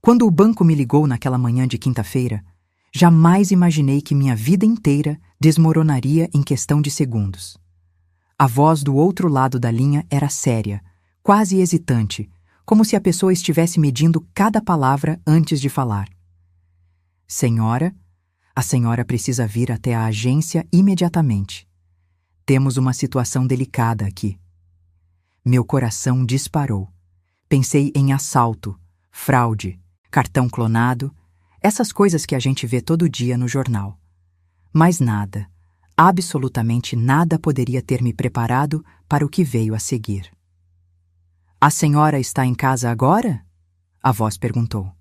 Quando o banco me ligou naquela manhã de quinta-feira, jamais imaginei que minha vida inteira desmoronaria em questão de segundos. A voz do outro lado da linha era séria, quase hesitante, como se a pessoa estivesse medindo cada palavra antes de falar. Senhora, a senhora precisa vir até a agência imediatamente. Temos uma situação delicada aqui. Meu coração disparou. Pensei em assalto, fraude, cartão clonado, essas coisas que a gente vê todo dia no jornal. Mas nada, absolutamente nada poderia ter me preparado para o que veio a seguir. A senhora está em casa agora? A voz perguntou.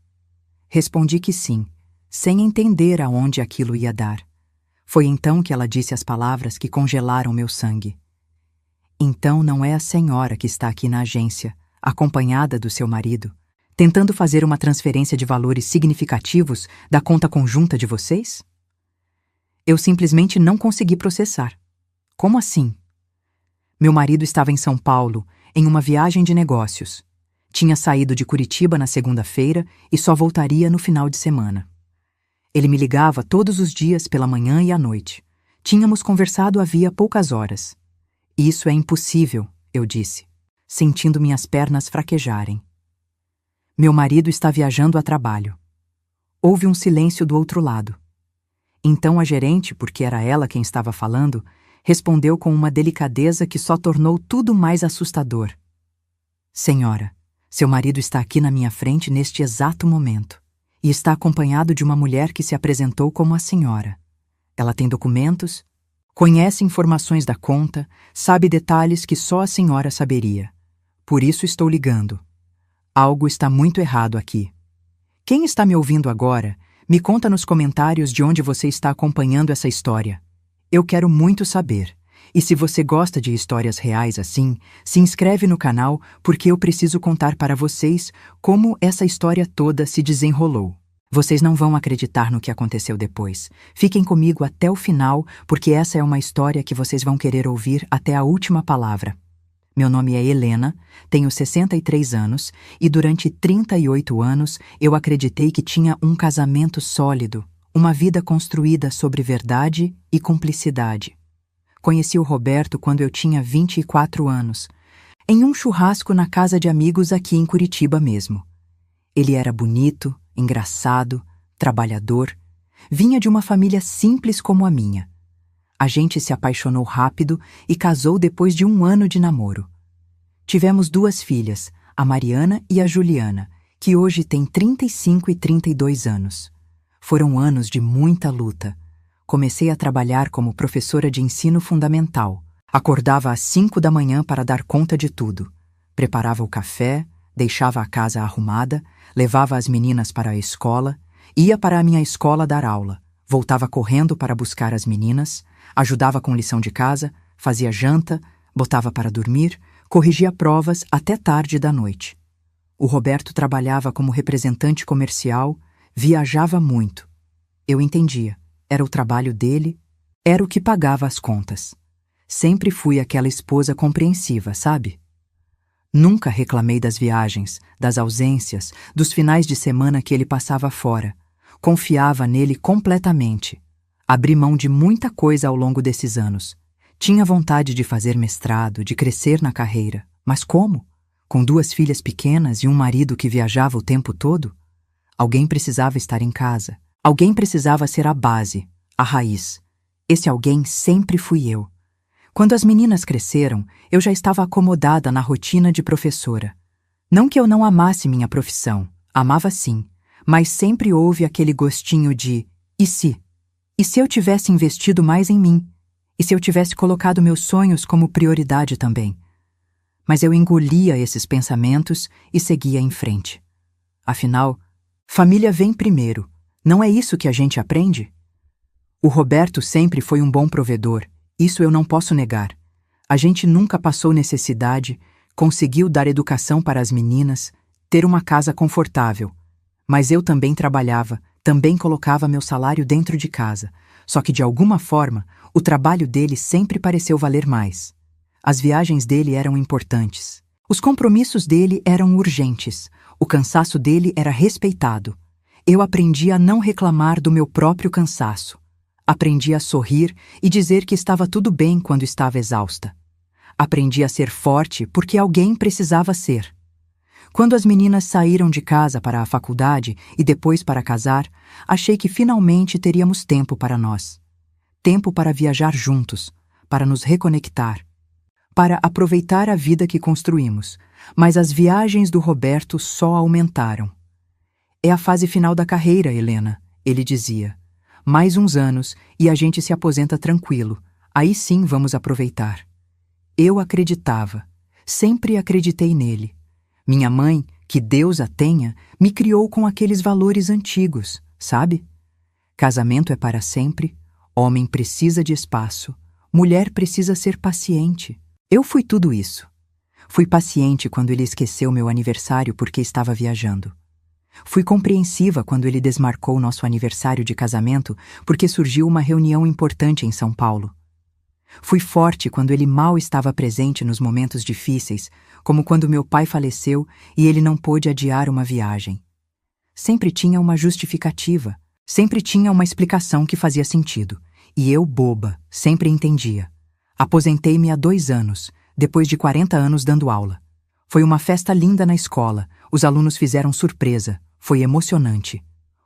Respondi que sim, sem entender aonde aquilo ia dar. Foi então que ela disse as palavras que congelaram meu sangue. Então não é a senhora que está aqui na agência, acompanhada do seu marido, tentando fazer uma transferência de valores significativos da conta conjunta de vocês? Eu simplesmente não consegui processar. Como assim? Meu marido estava em São Paulo, em uma viagem de negócios. Tinha saído de Curitiba na segunda-feira e só voltaria no final de semana. Ele me ligava todos os dias pela manhã e à noite. Tínhamos conversado havia poucas horas. Isso é impossível, eu disse, sentindo minhas pernas fraquejarem. Meu marido está viajando a trabalho. Houve um silêncio do outro lado. Então a gerente, porque era ela quem estava falando, respondeu com uma delicadeza que só tornou tudo mais assustador. Senhora, seu marido está aqui na minha frente neste exato momento e está acompanhado de uma mulher que se apresentou como a senhora. Ela tem documentos, conhece informações da conta, sabe detalhes que só a senhora saberia. Por isso estou ligando. Algo está muito errado aqui. Quem está me ouvindo agora, me conta nos comentários de onde você está acompanhando essa história. Eu quero muito saber. E se você gosta de histórias reais assim, se inscreve no canal porque eu preciso contar para vocês como essa história toda se desenrolou. Vocês não vão acreditar no que aconteceu depois. Fiquem comigo até o final porque essa é uma história que vocês vão querer ouvir até a última palavra. Meu nome é Helena, tenho 63 anos e durante 38 anos eu acreditei que tinha um casamento sólido, uma vida construída sobre verdade e cumplicidade. Conheci o Roberto quando eu tinha 24 anos, em um churrasco na casa de amigos aqui em Curitiba mesmo. Ele era bonito, engraçado, trabalhador, vinha de uma família simples como a minha. A gente se apaixonou rápido e casou depois de 1 ano de namoro. Tivemos 2 filhas, a Mariana e a Juliana, que hoje têm 35 e 32 anos. Foram anos de muita luta. Comecei a trabalhar como professora de ensino fundamental. Acordava às 5 da manhã para dar conta de tudo. Preparava o café, deixava a casa arrumada, levava as meninas para a escola, ia para a minha escola dar aula, voltava correndo para buscar as meninas, ajudava com lição de casa, fazia janta, botava para dormir, corrigia provas até tarde da noite. O Roberto trabalhava como representante comercial, viajava muito. Eu entendia, era o trabalho dele, era o que pagava as contas. Sempre fui aquela esposa compreensiva, sabe? Nunca reclamei das viagens, das ausências, dos finais de semana que ele passava fora. Confiava nele completamente. Abri mão de muita coisa ao longo desses anos. Tinha vontade de fazer mestrado, de crescer na carreira. Mas como? Com 2 filhas pequenas e um marido que viajava o tempo todo? Alguém precisava estar em casa. Alguém precisava ser a base, a raiz. Esse alguém sempre fui eu. Quando as meninas cresceram, eu já estava acomodada na rotina de professora. Não que eu não amasse minha profissão, amava sim, mas sempre houve aquele gostinho de e se? E se eu tivesse investido mais em mim? E se eu tivesse colocado meus sonhos como prioridade também? Mas eu engolia esses pensamentos e seguia em frente. Afinal, família vem primeiro. Não é isso que a gente aprende? O Roberto sempre foi um bom provedor, isso eu não posso negar. A gente nunca passou necessidade, conseguiu dar educação para as meninas, ter uma casa confortável. Mas eu também trabalhava, também colocava meu salário dentro de casa. Só que de alguma forma, o trabalho dele sempre pareceu valer mais. As viagens dele eram importantes. Os compromissos dele eram urgentes. O cansaço dele era respeitado. Eu aprendi a não reclamar do meu próprio cansaço. Aprendi a sorrir e dizer que estava tudo bem quando estava exausta. Aprendi a ser forte porque alguém precisava ser. Quando as meninas saíram de casa para a faculdade e depois para casar, achei que finalmente teríamos tempo para nós. Tempo para viajar juntos, para nos reconectar, para aproveitar a vida que construímos. Mas as viagens do Roberto só aumentaram. É a fase final da carreira, Helena, ele dizia. Mais uns anos e a gente se aposenta tranquilo. Aí sim vamos aproveitar. Eu acreditava. Sempre acreditei nele. Minha mãe, que Deus a tenha, me criou com aqueles valores antigos, sabe? Casamento é para sempre, homem precisa de espaço, mulher precisa ser paciente. Eu fui tudo isso. Fui paciente quando ele esqueceu meu aniversário porque estava viajando. Fui compreensiva quando ele desmarcou nosso aniversário de casamento porque surgiu uma reunião importante em São Paulo. Fui forte quando ele mal estava presente nos momentos difíceis, como quando meu pai faleceu e ele não pôde adiar uma viagem. Sempre tinha uma justificativa, sempre tinha uma explicação que fazia sentido. E eu, boba, sempre entendia. Aposentei-me há 2 anos, depois de 40 anos dando aula. Foi uma festa linda na escola, os alunos fizeram surpresa, foi emocionante.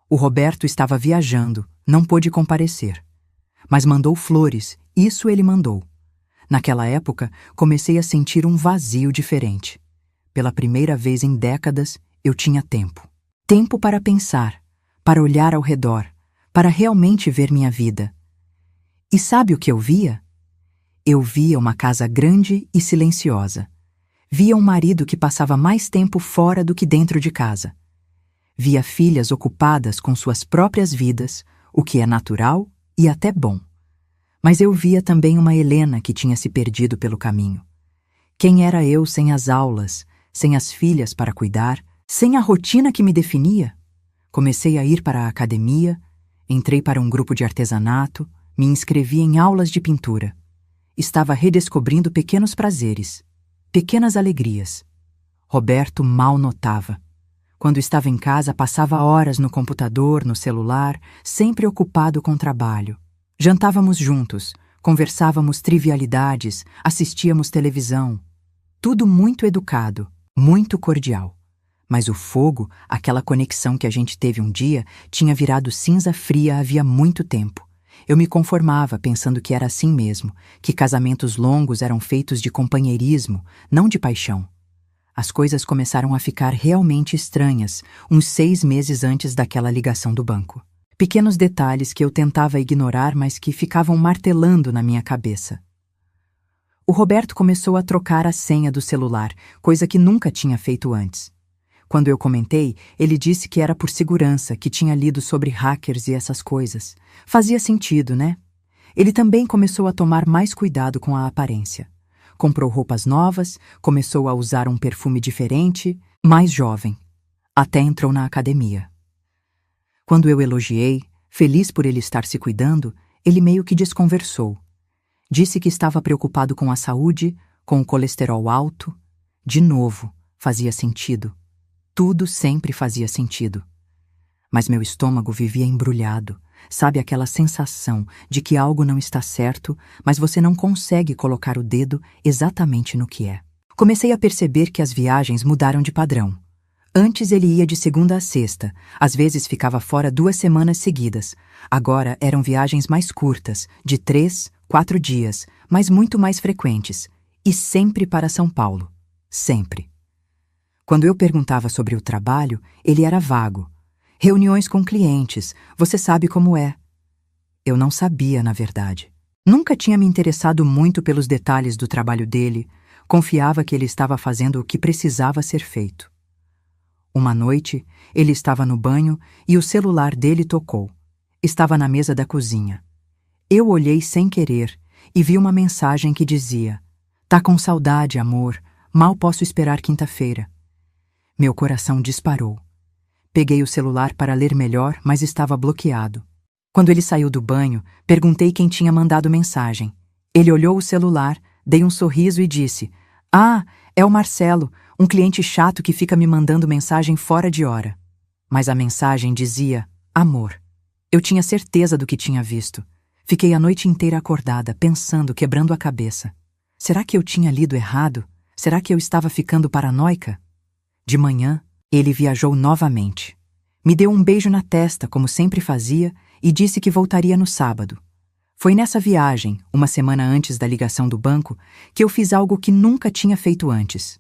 O Roberto estava viajando, não pôde comparecer. Mas mandou flores, isso ele mandou. Naquela época, comecei a sentir um vazio diferente. Pela primeira vez em décadas, eu tinha tempo. Tempo para pensar, para olhar ao redor, para realmente ver minha vida. E sabe o que eu via? Eu via uma casa grande e silenciosa. Via um marido que passava mais tempo fora do que dentro de casa. Via filhas ocupadas com suas próprias vidas, o que é natural e até bom. Mas eu via também uma Helena que tinha se perdido pelo caminho. Quem era eu sem as aulas, sem as filhas para cuidar, sem a rotina que me definia? Comecei a ir para a academia, entrei para um grupo de artesanato, me inscrevi em aulas de pintura. Estava redescobrindo pequenos prazeres, pequenas alegrias. Roberto mal notava. Quando estava em casa, passava horas no computador, no celular, sempre ocupado com trabalho. Jantávamos juntos, conversávamos trivialidades, assistíamos televisão. Tudo muito educado, muito cordial. Mas o fogo, aquela conexão que a gente teve um dia, tinha virado cinza fria havia muito tempo. Eu me conformava pensando que era assim mesmo, que casamentos longos eram feitos de companheirismo, não de paixão. As coisas começaram a ficar realmente estranhas, uns 6 meses antes daquela ligação do banco. Pequenos detalhes que eu tentava ignorar, mas que ficavam martelando na minha cabeça. O Roberto começou a trocar a senha do celular, coisa que nunca tinha feito antes. Quando eu comentei, ele disse que era por segurança, que tinha lido sobre hackers e essas coisas. Fazia sentido, né? Ele também começou a tomar mais cuidado com a aparência. Comprou roupas novas, começou a usar um perfume diferente, mais jovem. Até entrou na academia. Quando eu elogiei, feliz por ele estar se cuidando, ele meio que desconversou. Disse que estava preocupado com a saúde, com o colesterol alto. De novo, fazia sentido. Tudo sempre fazia sentido. Mas meu estômago vivia embrulhado. Sabe aquela sensação de que algo não está certo, mas você não consegue colocar o dedo exatamente no que é? Comecei a perceber que as viagens mudaram de padrão. Antes ele ia de segunda a sexta, às vezes ficava fora 2 semanas seguidas. Agora eram viagens mais curtas, de 3, 4 dias, mas muito mais frequentes. E sempre para São Paulo. Sempre. Quando eu perguntava sobre o trabalho, ele era vago. Reuniões com clientes, você sabe como é. Eu não sabia, na verdade. Nunca tinha me interessado muito pelos detalhes do trabalho dele, confiava que ele estava fazendo o que precisava ser feito. Uma noite, ele estava no banho e o celular dele tocou. Estava na mesa da cozinha. Eu olhei sem querer e vi uma mensagem que dizia: "Tá com saudade, amor. Mal posso esperar quinta-feira." Meu coração disparou. Peguei o celular para ler melhor, mas estava bloqueado. Quando ele saiu do banho, perguntei quem tinha mandado mensagem. Ele olhou o celular, dei um sorriso e disse: Ah, é o Marcelo, um cliente chato que fica me mandando mensagem fora de hora. Mas a mensagem dizia amor. Eu tinha certeza do que tinha visto. Fiquei a noite inteira acordada, pensando, quebrando a cabeça. Será que eu tinha lido errado? Será que eu estava ficando paranoica? De manhã, ele viajou novamente. Me deu um beijo na testa, como sempre fazia, e disse que voltaria no sábado. Foi nessa viagem, uma semana antes da ligação do banco, que eu fiz algo que nunca tinha feito antes.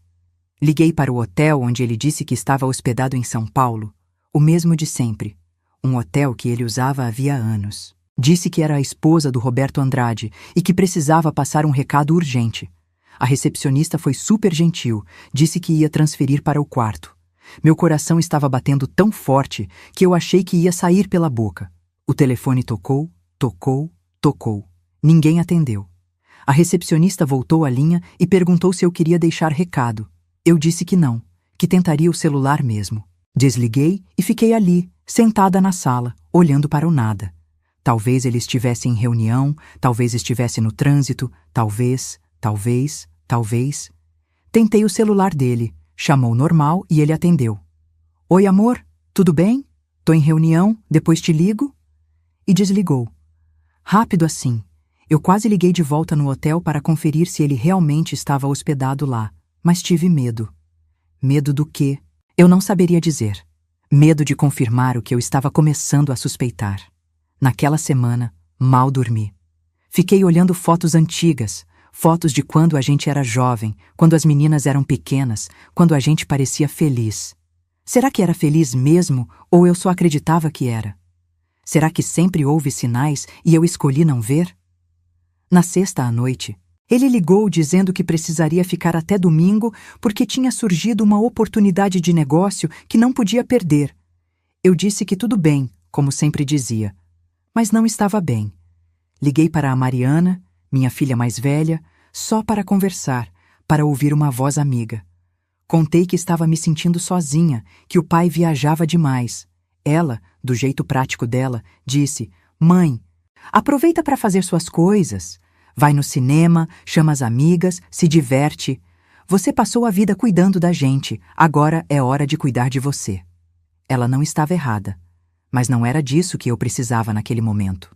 Liguei para o hotel onde ele disse que estava hospedado em São Paulo, o mesmo de sempre, um hotel que ele usava havia anos. Disse que era a esposa do Roberto Andrade e que precisava passar um recado urgente. A recepcionista foi super gentil, disse que ia transferir para o quarto. Meu coração estava batendo tão forte que eu achei que ia sair pela boca. O telefone tocou, tocou, tocou. Ninguém atendeu. A recepcionista voltou à linha e perguntou se eu queria deixar recado. Eu disse que não, que tentaria o celular mesmo. Desliguei e fiquei ali, sentada na sala, olhando para o nada. Talvez ele estivesse em reunião, talvez estivesse no trânsito, talvez. Tentei o celular dele, chamou normal e ele atendeu. Oi, amor, tudo bem? Tô em reunião, depois te ligo? E desligou. Rápido assim. Eu quase liguei de volta no hotel para conferir se ele realmente estava hospedado lá, mas tive medo. Medo do quê? Eu não saberia dizer. Medo de confirmar o que eu estava começando a suspeitar. Naquela semana, mal dormi. Fiquei olhando fotos antigas, fotos de quando a gente era jovem, quando as meninas eram pequenas, quando a gente parecia feliz. Será que era feliz mesmo ou eu só acreditava que era? Será que sempre houve sinais e eu escolhi não ver? Na sexta à noite, ele ligou dizendo que precisaria ficar até domingo porque tinha surgido uma oportunidade de negócio que não podia perder. Eu disse que tudo bem, como sempre dizia, mas não estava bem. Liguei para a Mariana, minha filha mais velha, só para conversar, para ouvir uma voz amiga. Contei que estava me sentindo sozinha, que o pai viajava demais. Ela, do jeito prático dela, disse: Mãe, aproveita para fazer suas coisas. Vai no cinema, chama as amigas, se diverte. Você passou a vida cuidando da gente, agora é hora de cuidar de você. Ela não estava errada, mas não era disso que eu precisava naquele momento.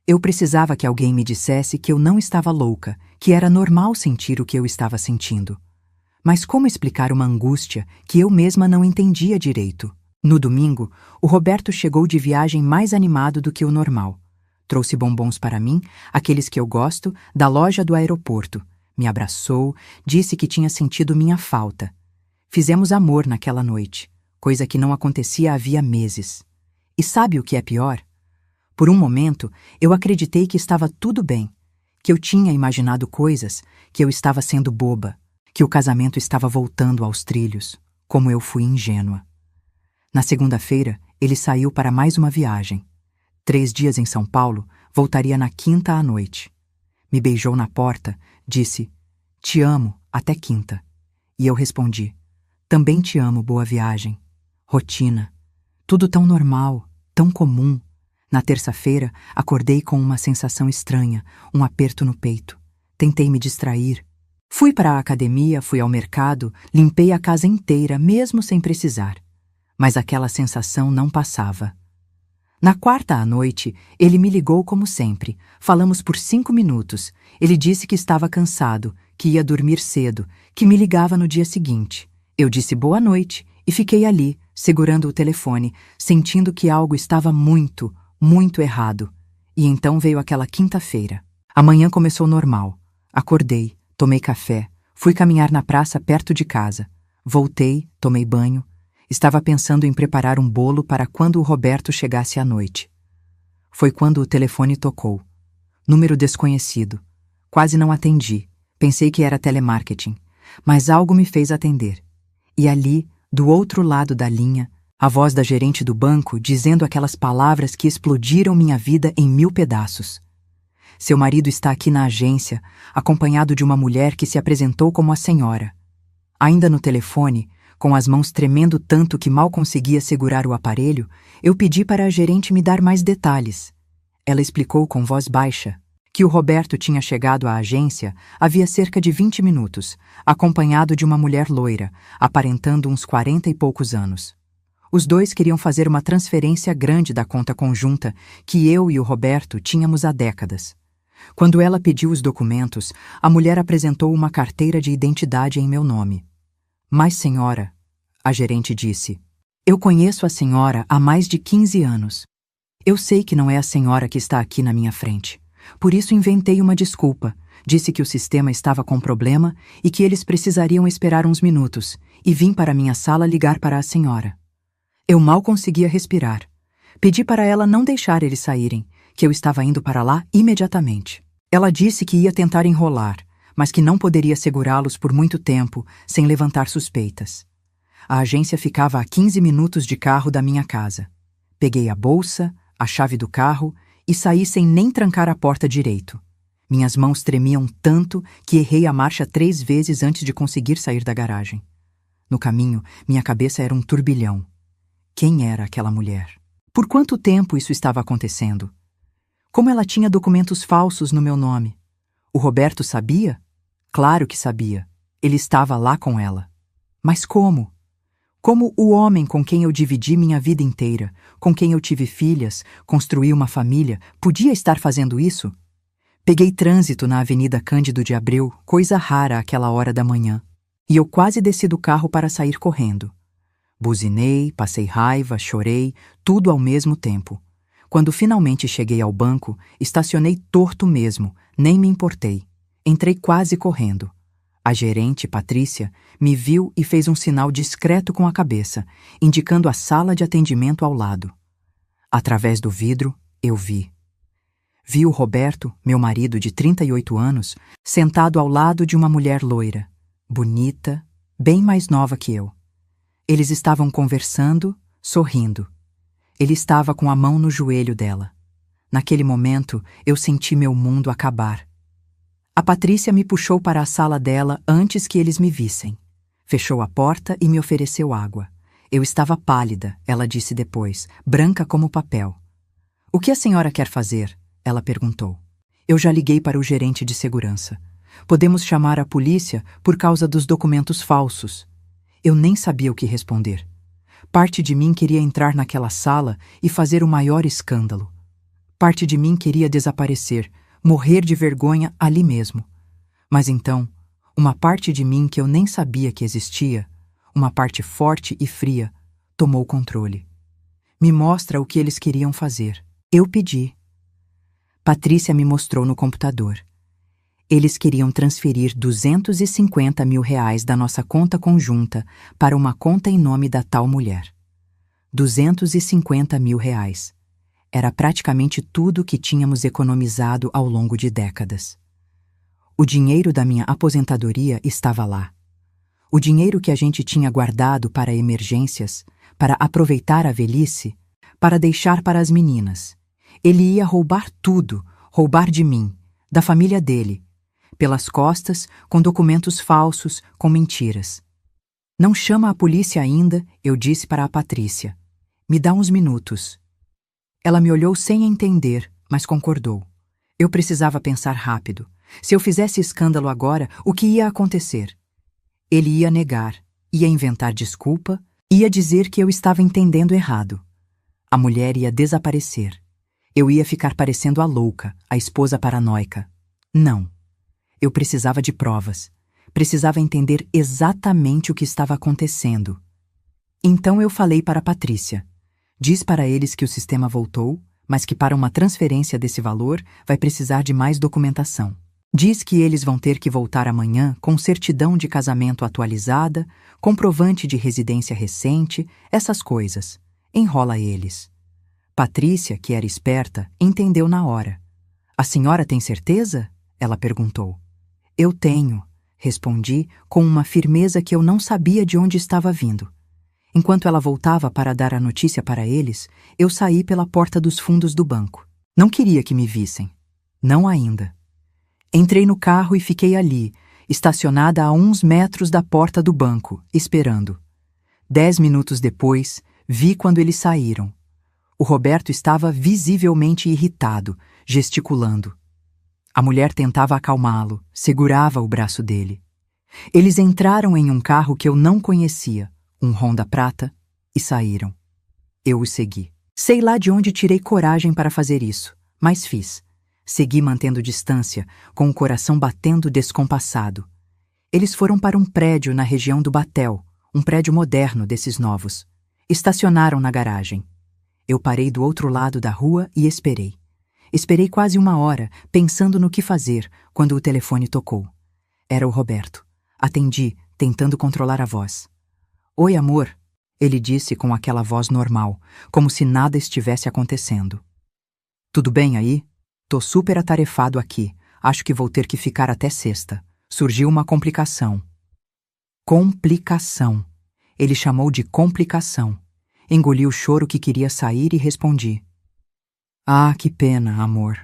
Eu precisava que alguém me dissesse que eu não estava louca, que era normal sentir o que eu estava sentindo. Mas como explicar uma angústia que eu mesma não entendia direito? No domingo, o Roberto chegou de viagem mais animado do que o normal. Trouxe bombons para mim, aqueles que eu gosto, da loja do aeroporto. Me abraçou, disse que tinha sentido minha falta. Fizemos amor naquela noite, coisa que não acontecia havia meses. E sabe o que é pior? Por um momento, eu acreditei que estava tudo bem, que eu tinha imaginado coisas, que eu estava sendo boba, que o casamento estava voltando aos trilhos, como eu fui ingênua. Na segunda-feira, ele saiu para mais uma viagem. 3 dias em São Paulo, voltaria na quinta à noite. Me beijou na porta, disse: Te amo, até quinta. E eu respondi: Também te amo, boa viagem. Rotina. Tudo tão normal, tão comum. Na terça-feira, acordei com uma sensação estranha, um aperto no peito. Tentei me distrair. Fui para a academia, fui ao mercado, limpei a casa inteira, mesmo sem precisar. Mas aquela sensação não passava. Na quarta à noite, ele me ligou como sempre. Falamos por 5 minutos. Ele disse que estava cansado, que ia dormir cedo, que me ligava no dia seguinte. Eu disse boa noite e fiquei ali, segurando o telefone, sentindo que algo estava muito errado. E então veio aquela quinta-feira. A manhã começou normal. Acordei, tomei café, fui caminhar na praça perto de casa. Voltei, tomei banho. Estava pensando em preparar um bolo para quando o Roberto chegasse à noite. Foi quando o telefone tocou. Número desconhecido. Quase não atendi. Pensei que era telemarketing. Mas algo me fez atender. E ali, do outro lado da linha, a voz da gerente do banco dizendo aquelas palavras que explodiram minha vida em 1000 pedaços. Seu marido está aqui na agência, acompanhado de uma mulher que se apresentou como a senhora. Ainda no telefone, com as mãos tremendo tanto que mal conseguia segurar o aparelho, eu pedi para a gerente me dar mais detalhes. Ela explicou com voz baixa Que o Roberto tinha chegado à agência havia cerca de 20 minutos, acompanhado de uma mulher loira, aparentando uns 40 e poucos anos. Os dois queriam fazer uma transferência grande da conta conjunta que eu e o Roberto tínhamos há décadas. Quando ela pediu os documentos, a mulher apresentou uma carteira de identidade em meu nome. Mas, senhora, a gerente disse, eu conheço a senhora há mais de 15 anos. Eu sei que não é a senhora que está aqui na minha frente. Por isso inventei uma desculpa. Disse que o sistema estava com problema e que eles precisariam esperar uns minutos, e vim para minha sala ligar para a senhora. Eu mal conseguia respirar. Pedi para ela não deixar eles saírem, que eu estava indo para lá imediatamente. Ela disse que ia tentar enrolar, mas que não poderia segurá-los por muito tempo sem levantar suspeitas. A agência ficava a 15 minutos de carro da minha casa. Peguei a bolsa, a chave do carro e saí sem nem trancar a porta direito. Minhas mãos tremiam tanto que errei a marcha 3 vezes antes de conseguir sair da garagem. No caminho, minha cabeça era um turbilhão. Quem era aquela mulher? Por quanto tempo isso estava acontecendo? Como ela tinha documentos falsos no meu nome? O Roberto sabia? Claro que sabia. Ele estava lá com ela. Mas como? Como o homem com quem eu dividi minha vida inteira, com quem eu tive filhas, construí uma família, podia estar fazendo isso? Peguei trânsito na Avenida Cândido de Abreu, coisa rara àquela hora da manhã, e eu quase desci do carro para sair correndo. Buzinei, passei raiva, chorei, tudo ao mesmo tempo. Quando finalmente cheguei ao banco, estacionei torto mesmo, nem me importei. Entrei quase correndo. A gerente, Patrícia, me viu e fez um sinal discreto com a cabeça, indicando a sala de atendimento ao lado. Através do vidro, eu vi. Vi o Roberto, meu marido de 38 anos, sentado ao lado de uma mulher loira, bonita, bem mais nova que eu. Eles estavam conversando, sorrindo. Ele estava com a mão no joelho dela. Naquele momento, eu senti meu mundo acabar. A Patrícia me puxou para a sala dela antes que eles me vissem. Fechou a porta e me ofereceu água. Eu estava pálida, ela disse depois, branca como papel. O que a senhora quer fazer? Ela perguntou. Eu já liguei para o gerente de segurança. Podemos chamar a polícia por causa dos documentos falsos. Eu nem sabia o que responder. Parte de mim queria entrar naquela sala e fazer o maior escândalo. Parte de mim queria desaparecer, morrer de vergonha ali mesmo. Mas então, uma parte de mim que eu nem sabia que existia, uma parte forte e fria, tomou o controle. Me mostra o que eles queriam fazer. Eu pedi. Patrícia me mostrou no computador. Eles queriam transferir R$250 mil da nossa conta conjunta para uma conta em nome da tal mulher. R$250 mil. Era praticamente tudo que tínhamos economizado ao longo de décadas. O dinheiro da minha aposentadoria estava lá. O dinheiro que a gente tinha guardado para emergências, para aproveitar a velhice, para deixar para as meninas. Ele ia roubar tudo, roubar de mim, da família dele, pelas costas, com documentos falsos, com mentiras. Não chama a polícia ainda, eu disse para a Patrícia. Me dá uns minutos. Ela me olhou sem entender, mas concordou. Eu precisava pensar rápido. Se eu fizesse escândalo agora, o que ia acontecer? Ele ia negar, ia inventar desculpa, ia dizer que eu estava entendendo errado. A mulher ia desaparecer. Eu ia ficar parecendo a louca, a esposa paranoica. Não. Eu precisava de provas. Precisava entender exatamente o que estava acontecendo. Então eu falei para a Patrícia. Diz para eles que o sistema voltou, mas que para uma transferência desse valor vai precisar de mais documentação. Diz que eles vão ter que voltar amanhã com certidão de casamento atualizada, comprovante de residência recente, essas coisas. Enrola eles. Patrícia, que era esperta, entendeu na hora. A senhora tem certeza? Ela perguntou. Eu tenho, respondi com uma firmeza que eu não sabia de onde estava vindo. Enquanto ela voltava para dar a notícia para eles, eu saí pela porta dos fundos do banco. Não queria que me vissem. Não ainda. Entrei no carro e fiquei ali, estacionada a uns metros da porta do banco, esperando. 10 minutos depois, vi quando eles saíram. O Roberto estava visivelmente irritado, gesticulando. A mulher tentava acalmá-lo, segurava o braço dele. Eles entraram em um carro que eu não conhecia, um Honda prata, e saíram. Eu os segui. Sei lá de onde tirei coragem para fazer isso, mas fiz. Segui mantendo distância, com o coração batendo descompassado. Eles foram para um prédio na região do Batel, um prédio moderno desses novos. Estacionaram na garagem. Eu parei do outro lado da rua e esperei. Esperei quase 1 hora, pensando no que fazer, quando o telefone tocou. Era o Roberto. Atendi, tentando controlar a voz. Oi, amor, ele disse com aquela voz normal, como se nada estivesse acontecendo. Tudo bem aí? Tô super atarefado aqui. Acho que vou ter que ficar até sexta. Surgiu uma complicação. Complicação. Ele chamou de complicação. Engoli o choro que queria sair e respondi. Ah, que pena, amor.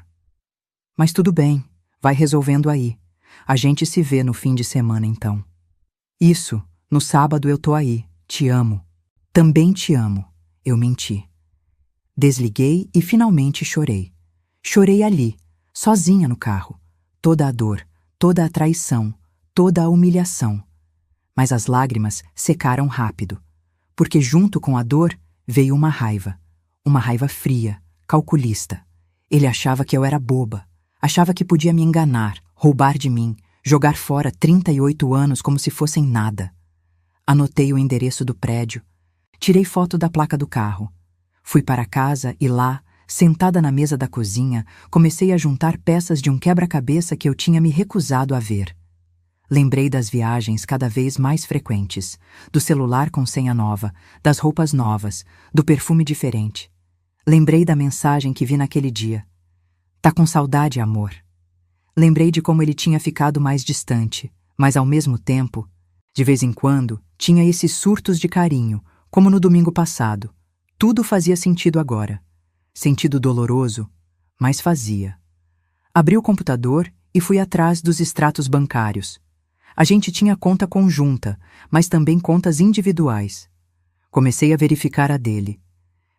Mas tudo bem, vai resolvendo aí. A gente se vê no fim de semana, então. Isso, no sábado eu tô aí. Te amo. Também te amo. Eu menti. Desliguei e finalmente chorei. Chorei ali, sozinha no carro. Toda a dor, toda a traição, toda a humilhação. Mas as lágrimas secaram rápido, porque junto com a dor veio uma raiva fria, calculista. Ele achava que eu era boba, achava que podia me enganar, roubar de mim, jogar fora 38 anos como se fossem nada. Anotei o endereço do prédio, tirei foto da placa do carro. Fui para casa e lá, sentada na mesa da cozinha, comecei a juntar peças de um quebra-cabeça que eu tinha me recusado a ver. Lembrei das viagens cada vez mais frequentes, do celular com senha nova, das roupas novas, do perfume diferente. Lembrei da mensagem que vi naquele dia. Tá com saudade, amor? Lembrei de como ele tinha ficado mais distante, mas ao mesmo tempo, de vez em quando, tinha esses surtos de carinho, como no domingo passado. Tudo fazia sentido agora. Sentido doloroso, mas fazia. Abri o computador e fui atrás dos extratos bancários. A gente tinha conta conjunta, mas também contas individuais. Comecei a verificar a dele.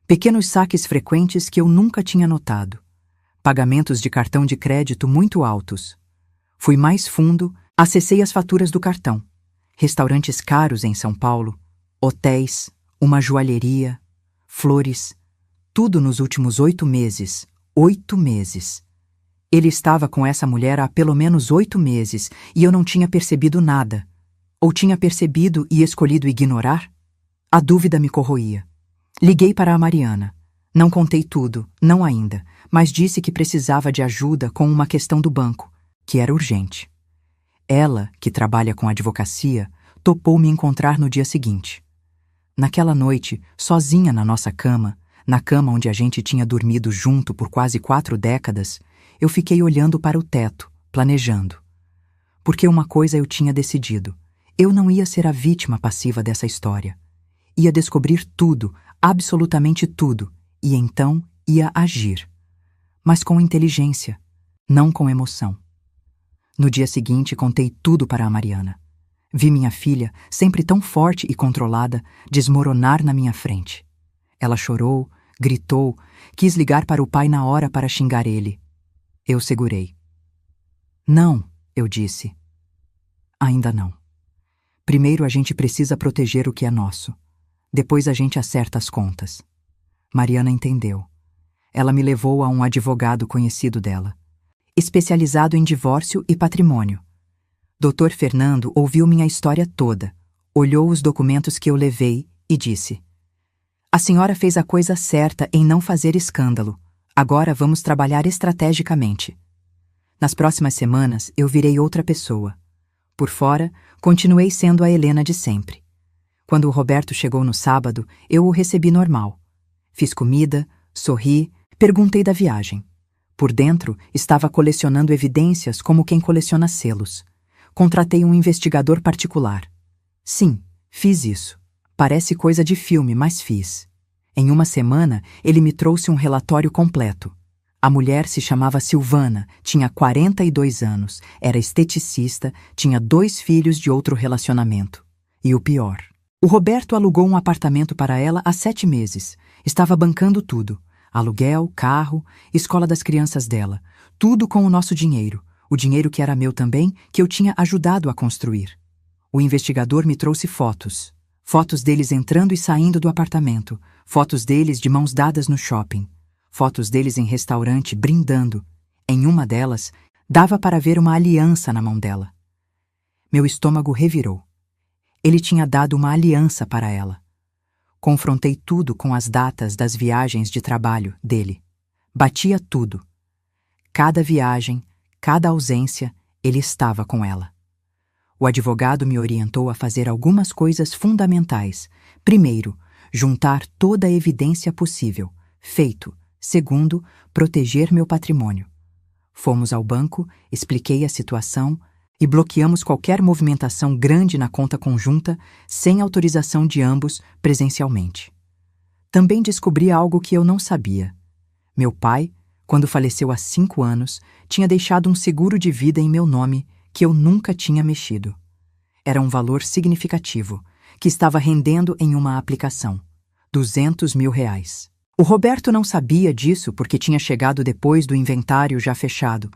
Pequenos saques frequentes que eu nunca tinha notado. Pagamentos de cartão de crédito muito altos. Fui mais fundo, acessei as faturas do cartão. Restaurantes caros em São Paulo, hotéis, uma joalheria, flores, tudo nos últimos 8 meses. 8 meses. Ele estava com essa mulher há pelo menos 8 meses e eu não tinha percebido nada. Ou tinha percebido e escolhido ignorar? A dúvida me corroía. Liguei para a Mariana. Não contei tudo, não ainda, mas disse que precisava de ajuda com uma questão do banco, que era urgente. Ela, que trabalha com advocacia, topou me encontrar no dia seguinte. Naquela noite, sozinha na nossa cama, na cama onde a gente tinha dormido junto por quase 4 décadas, eu fiquei olhando para o teto, planejando. Porque uma coisa eu tinha decidido. Eu não ia ser a vítima passiva dessa história. Ia descobrir tudo, absolutamente tudo, e então ia agir. Mas com inteligência, não com emoção. No dia seguinte, contei tudo para a Mariana. Vi minha filha, sempre tão forte e controlada, desmoronar na minha frente. Ela chorou, gritou, quis ligar para o pai na hora para xingar ele. Eu segurei. Não, eu disse. Ainda não. Primeiro a gente precisa proteger o que é nosso. Depois a gente acerta as contas. Mariana entendeu. Ela me levou a um advogado conhecido dela, especializado em divórcio e patrimônio. Dr. Fernando ouviu minha história toda, olhou os documentos que eu levei e disse: A senhora fez a coisa certa em não fazer escândalo. Agora vamos trabalhar estrategicamente. Nas próximas semanas, eu virei outra pessoa. Por fora, continuei sendo a Helena de sempre. Quando o Roberto chegou no sábado, eu o recebi normal. Fiz comida, sorri, perguntei da viagem. Por dentro, estava colecionando evidências como quem coleciona selos. Contratei um investigador particular. Sim, fiz isso. Parece coisa de filme, mas fiz. Em uma semana, ele me trouxe um relatório completo. A mulher se chamava Silvana, tinha 42 anos, era esteticista, tinha 2 filhos de outro relacionamento. E o pior: o Roberto alugou um apartamento para ela há 7 meses. Estava bancando tudo. Aluguel, carro, escola das crianças dela, tudo com o nosso dinheiro, o dinheiro que era meu também, que eu tinha ajudado a construir. O investigador me trouxe fotos. Fotos deles entrando e saindo do apartamento, fotos deles de mãos dadas no shopping, fotos deles em restaurante brindando. Em uma delas, dava para ver uma aliança na mão dela. Meu estômago revirou. Ele tinha dado uma aliança para ela. Confrontei tudo com as datas das viagens de trabalho dele. Batia tudo. Cada viagem, cada ausência, ele estava com ela. O advogado me orientou a fazer algumas coisas fundamentais. Primeiro, juntar toda a evidência possível. Feito. Segundo, proteger meu patrimônio. Fomos ao banco, expliquei a situação e bloqueamos qualquer movimentação grande na conta conjunta sem autorização de ambos presencialmente. Também descobri algo que eu não sabia. Meu pai, quando faleceu há 5 anos, tinha deixado um seguro de vida em meu nome que eu nunca tinha mexido. Era um valor significativo, que estava rendendo em uma aplicação. R$200 mil. O Roberto não sabia disso porque tinha chegado depois do inventário já fechado,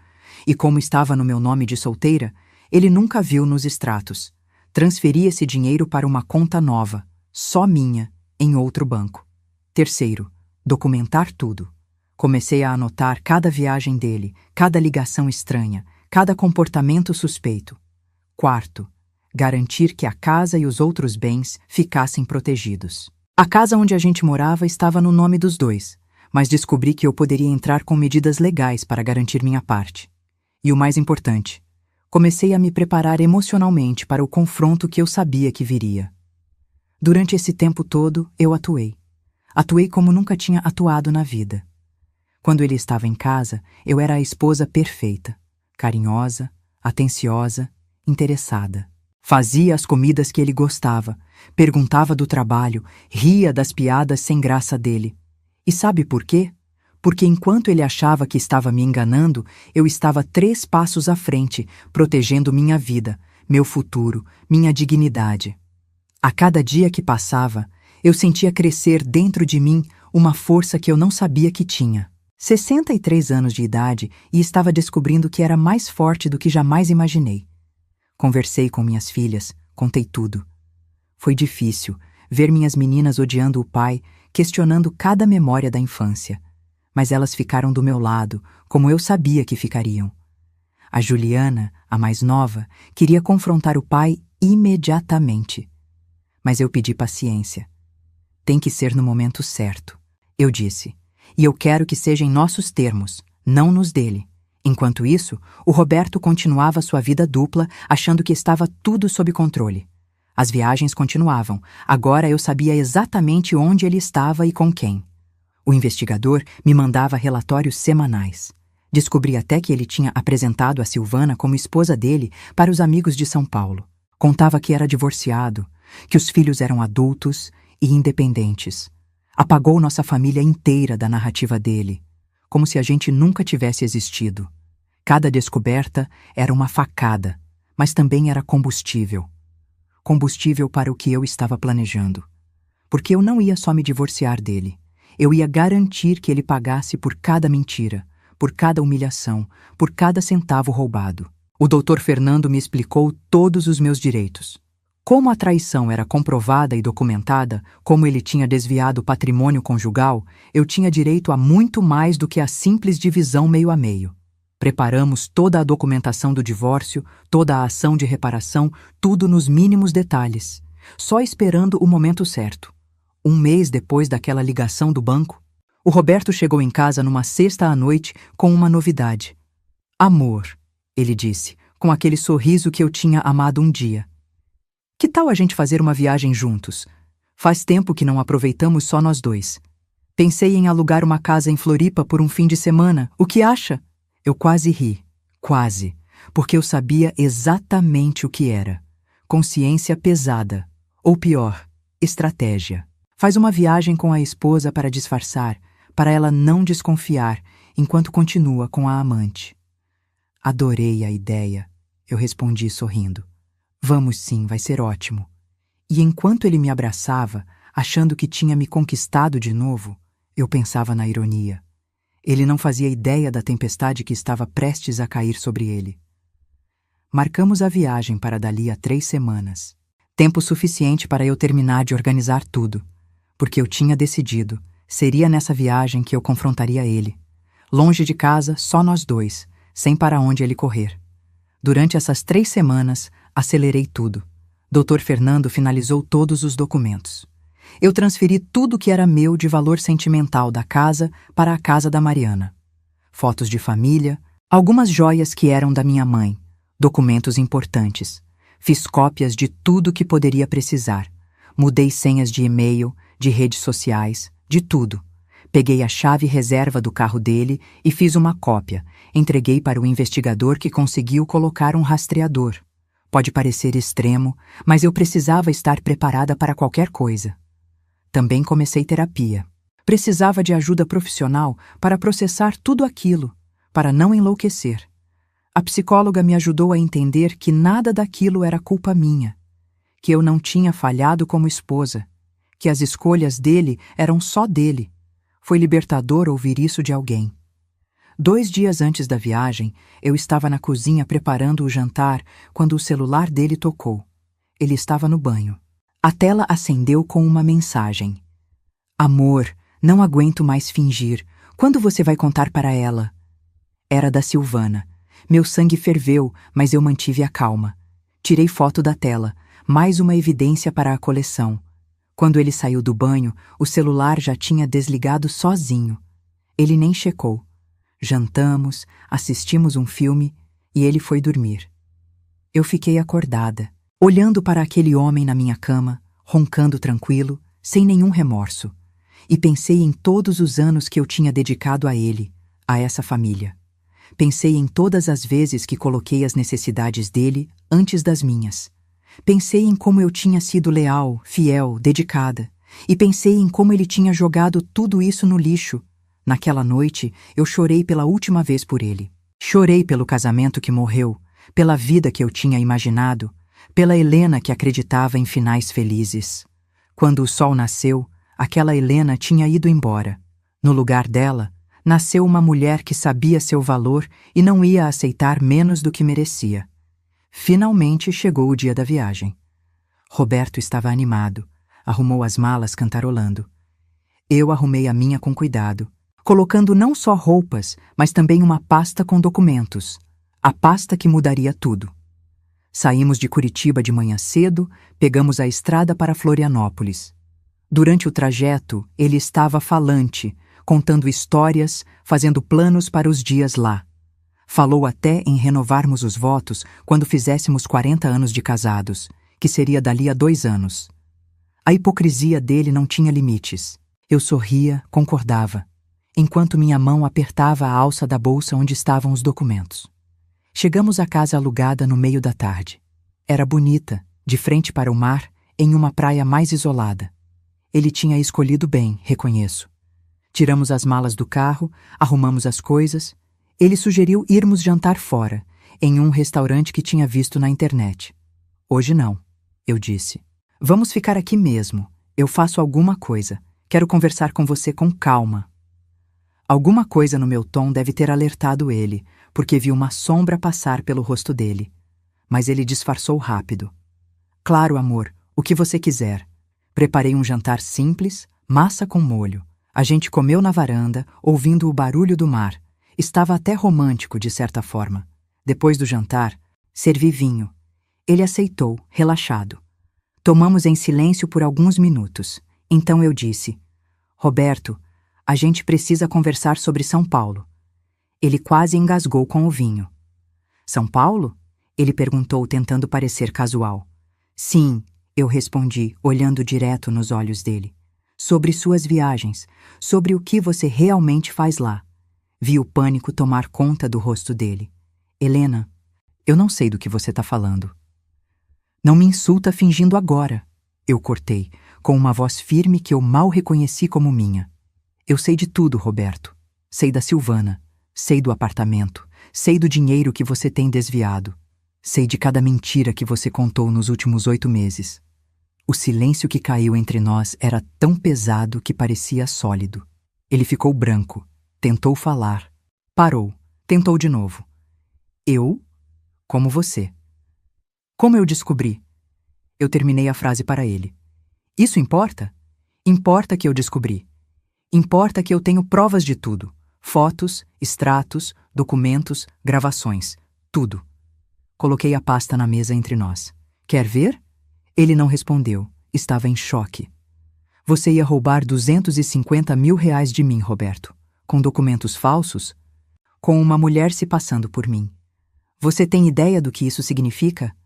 e como estava no meu nome de solteira, ele nunca viu nos extratos. Transferi esse dinheiro para uma conta nova, só minha, em outro banco. Terceiro, documentar tudo. Comecei a anotar cada viagem dele, cada ligação estranha, cada comportamento suspeito. Quarto, garantir que a casa e os outros bens ficassem protegidos. A casa onde a gente morava estava no nome dos dois, mas descobri que eu poderia entrar com medidas legais para garantir minha parte. E o mais importante, comecei a me preparar emocionalmente para o confronto que eu sabia que viria. Durante esse tempo todo, eu atuei. Atuei como nunca tinha atuado na vida. Quando ele estava em casa, eu era a esposa perfeita, carinhosa, atenciosa, interessada. Fazia as comidas que ele gostava, perguntava do trabalho, ria das piadas sem graça dele. E sabe por quê? Porque enquanto ele achava que estava me enganando, eu estava 3 passos à frente, protegendo minha vida, meu futuro, minha dignidade. A cada dia que passava, eu sentia crescer dentro de mim uma força que eu não sabia que tinha. 63 anos de idade e estava descobrindo que era mais forte do que jamais imaginei. Conversei com minhas filhas, contei tudo. Foi difícil ver minhas meninas odiando o pai, questionando cada memória da infância. Mas elas ficaram do meu lado, como eu sabia que ficariam. A Juliana, a mais nova, queria confrontar o pai imediatamente. Mas eu pedi paciência. Tem que ser no momento certo, eu disse. E eu quero que seja em nossos termos, não nos dele. Enquanto isso, o Roberto continuava sua vida dupla, achando que estava tudo sob controle. As viagens continuavam. Agora eu sabia exatamente onde ele estava e com quem. O investigador me mandava relatórios semanais. Descobri até que ele tinha apresentado a Silvana como esposa dele para os amigos de São Paulo. Contava que era divorciado, que os filhos eram adultos e independentes. Apagou nossa família inteira da narrativa dele, como se a gente nunca tivesse existido. Cada descoberta era uma facada, mas também era combustível. Combustível para o que eu estava planejando. Porque eu não ia só me divorciar dele. Eu ia garantir que ele pagasse por cada mentira, por cada humilhação, por cada centavo roubado. O doutor Fernando me explicou todos os meus direitos. Como a traição era comprovada e documentada, como ele tinha desviado o patrimônio conjugal, eu tinha direito a muito mais do que a simples divisão meio a meio. Preparamos toda a documentação do divórcio, toda a ação de reparação, tudo nos mínimos detalhes, só esperando o momento certo. 1 mês depois daquela ligação do banco, o Roberto chegou em casa numa sexta à noite com uma novidade. Amor, ele disse, com aquele sorriso que eu tinha amado um dia. Que tal a gente fazer uma viagem juntos? Faz tempo que não aproveitamos só nós dois. Pensei em alugar uma casa em Floripa por um fim de semana. O que acha? Eu quase ri. Quase. Porque eu sabia exatamente o que era. Consciência pesada. Ou pior, estratégia. Faz uma viagem com a esposa para disfarçar, para ela não desconfiar, enquanto continua com a amante. Adorei a ideia, eu respondi sorrindo. Vamos sim, vai ser ótimo. E enquanto ele me abraçava, achando que tinha me conquistado de novo, Eu pensava na ironia. Ele não fazia ideia da tempestade que estava prestes a cair sobre ele. Marcamos a viagem para dali a 3 semanas. Tempo suficiente para eu terminar de organizar tudo, porque eu tinha decidido, seria nessa viagem que eu confrontaria ele. Longe de casa, só nós dois, sem para onde ele correr. Durante essas 3 semanas, acelerei tudo. Dr. Fernando finalizou todos os documentos. Eu transferi tudo que era meu de valor sentimental da casa para a casa da Mariana. Fotos de família, algumas joias que eram da minha mãe, documentos importantes. Fiz cópias de tudo que poderia precisar. Mudei senhas de e-mail, de redes sociais, de tudo. Peguei a chave reserva do carro dele e fiz uma cópia. Entreguei para o investigador que conseguiu colocar um rastreador. Pode parecer extremo, mas eu precisava estar preparada para qualquer coisa. Também comecei terapia. Precisava de ajuda profissional para processar tudo aquilo, para não enlouquecer. A psicóloga me ajudou a entender que nada daquilo era culpa minha, que eu não tinha falhado como esposa, que as escolhas dele eram só dele. Foi libertador ouvir isso de alguém. 2 dias antes da viagem, eu estava na cozinha preparando o jantar quando o celular dele tocou. Ele estava no banho. A tela acendeu com uma mensagem. Amor, não aguento mais fingir. Quando você vai contar para ela? Era da Silvana. Meu sangue ferveu, mas eu mantive a calma. Tirei foto da tela, mais uma evidência para a coleção. Quando ele saiu do banho, o celular já tinha desligado sozinho. Ele nem checou. Jantamos, assistimos um filme e ele foi dormir. Eu fiquei acordada, olhando para aquele homem na minha cama, roncando tranquilo, sem nenhum remorso. E pensei em todos os anos que eu tinha dedicado a ele, a essa família. Pensei em todas as vezes que coloquei as necessidades dele antes das minhas. Pensei em como eu tinha sido leal, fiel, dedicada. E pensei em como ele tinha jogado tudo isso no lixo. Naquela noite, eu chorei pela última vez por ele. Chorei pelo casamento que morreu, pela vida que eu tinha imaginado, pela Helena que acreditava em finais felizes. Quando o sol nasceu, aquela Helena tinha ido embora. No lugar dela, nasceu uma mulher que sabia seu valor e não ia aceitar menos do que merecia. Finalmente chegou o dia da viagem. Roberto estava animado, arrumou as malas cantarolando. Eu arrumei a minha com cuidado, colocando não só roupas, mas também uma pasta com documentos, a pasta que mudaria tudo. Saímos de Curitiba de manhã cedo, pegamos a estrada para Florianópolis. Durante o trajeto, ele estava falante, contando histórias, fazendo planos para os dias lá. Falou até em renovarmos os votos quando fizéssemos 40 anos de casados, que seria dali a 2 anos. A hipocrisia dele não tinha limites. Eu sorria, concordava, enquanto minha mão apertava a alça da bolsa onde estavam os documentos. Chegamos à casa alugada no meio da tarde. Era bonita, de frente para o mar, em uma praia mais isolada. Ele tinha escolhido bem, reconheço. Tiramos as malas do carro, arrumamos as coisas. Ele sugeriu irmos jantar fora, em um restaurante que tinha visto na internet. Hoje não, eu disse. Vamos ficar aqui mesmo. Eu faço alguma coisa. Quero conversar com você com calma. Alguma coisa no meu tom deve ter alertado ele, porque vi uma sombra passar pelo rosto dele. Mas ele disfarçou rápido. Claro, amor, o que você quiser. Preparei um jantar simples, massa com molho. A gente comeu na varanda, ouvindo o barulho do mar. Estava até romântico, de certa forma. Depois do jantar, servi vinho. Ele aceitou, relaxado. Tomamos em silêncio por alguns minutos. Então eu disse: Roberto, a gente precisa conversar sobre São Paulo. Ele quase engasgou com o vinho. São Paulo? Ele perguntou, tentando parecer casual. Sim, eu respondi, olhando direto nos olhos dele. Sobre suas viagens, sobre o que você realmente faz lá. Vi o pânico tomar conta do rosto dele. Helena, eu não sei do que você está falando. Não me insulta fingindo agora. Eu cortei, com uma voz firme que eu mal reconheci como minha. Eu sei de tudo, Roberto. Sei da Silvana. Sei do apartamento. Sei do dinheiro que você tem desviado. Sei de cada mentira que você contou nos últimos 8 meses. O silêncio que caiu entre nós era tão pesado que parecia sólido. Ele ficou branco. Tentou falar. Parou. Tentou de novo. Eu? Como você. Como eu descobri? Eu terminei a frase para ele. Isso importa? Importa que eu descobri. Importa que eu tenho provas de tudo. Fotos, extratos, documentos, gravações. Tudo. Coloquei a pasta na mesa entre nós. Quer ver? Ele não respondeu. Estava em choque. Você ia roubar 250 mil reais de mim, Roberto. Com documentos falsos? Com uma mulher se passando por mim. Você tem ideia do que isso significa?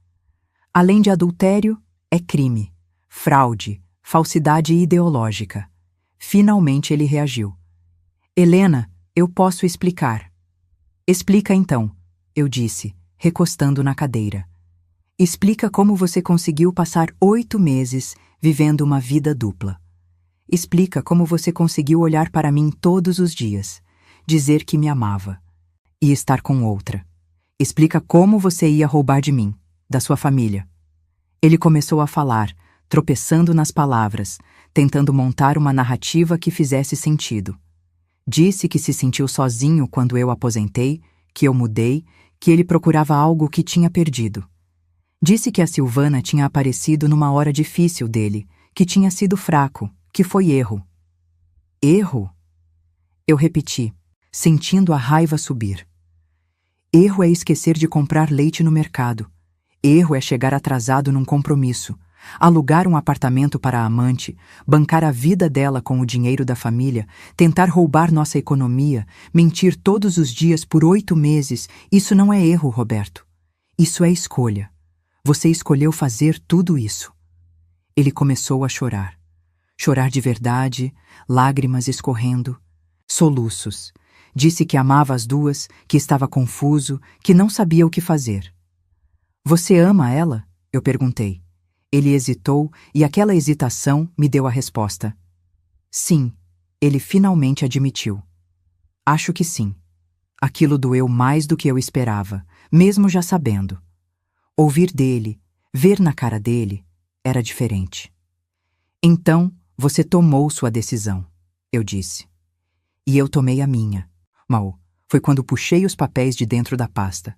Além de adultério, é crime, fraude, falsidade ideológica. Finalmente ele reagiu. Helena, eu posso explicar. Explica então, eu disse, recostando na cadeira. Explica como você conseguiu passar 8 meses vivendo uma vida dupla. Explica como você conseguiu olhar para mim todos os dias, dizer que me amava, e estar com outra. Explica como você ia roubar de mim, da sua família. Ele começou a falar, tropeçando nas palavras, tentando montar uma narrativa que fizesse sentido. Disse que se sentiu sozinho quando eu aposentei, que eu mudei, que ele procurava algo que tinha perdido. Disse que a Silvana tinha aparecido numa hora difícil dele, que tinha sido fraco, que foi erro. Erro? Eu repeti, sentindo a raiva subir. Erro é esquecer de comprar leite no mercado. Erro é chegar atrasado num compromisso, alugar um apartamento para a amante, bancar a vida dela com o dinheiro da família, tentar roubar nossa economia, mentir todos os dias por 8 meses. Isso não é erro, Roberto. Isso é escolha. Você escolheu fazer tudo isso. Ele começou a chorar. Chorar de verdade, lágrimas escorrendo, soluços. Disse que amava as duas, que estava confuso, que não sabia o que fazer. Você ama ela? Eu perguntei. Ele hesitou e aquela hesitação me deu a resposta. Sim, ele finalmente admitiu. Acho que sim. Aquilo doeu mais do que eu esperava, mesmo já sabendo. Ouvir dele, ver na cara dele, era diferente. Então, você tomou sua decisão, eu disse. E eu tomei a minha. Mal, foi quando puxei os papéis de dentro da pasta.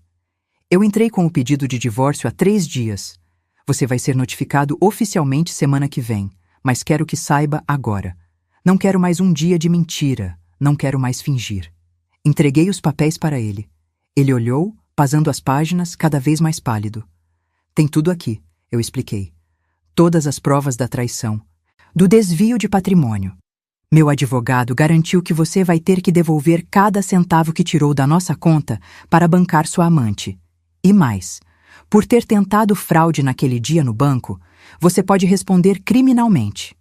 Eu entrei com o pedido de divórcio há 3 dias. Você vai ser notificado oficialmente semana que vem, mas quero que saiba agora. Não quero mais um dia de mentira, não quero mais fingir. Entreguei os papéis para ele. Ele olhou, pasando as páginas, cada vez mais pálido. Tem tudo aqui, eu expliquei. Todas as provas da traição, do desvio de patrimônio. Meu advogado garantiu que você vai ter que devolver cada centavo que tirou da nossa conta para bancar sua amante. E mais, por ter tentado fraude naquele dia no banco, você pode responder criminalmente.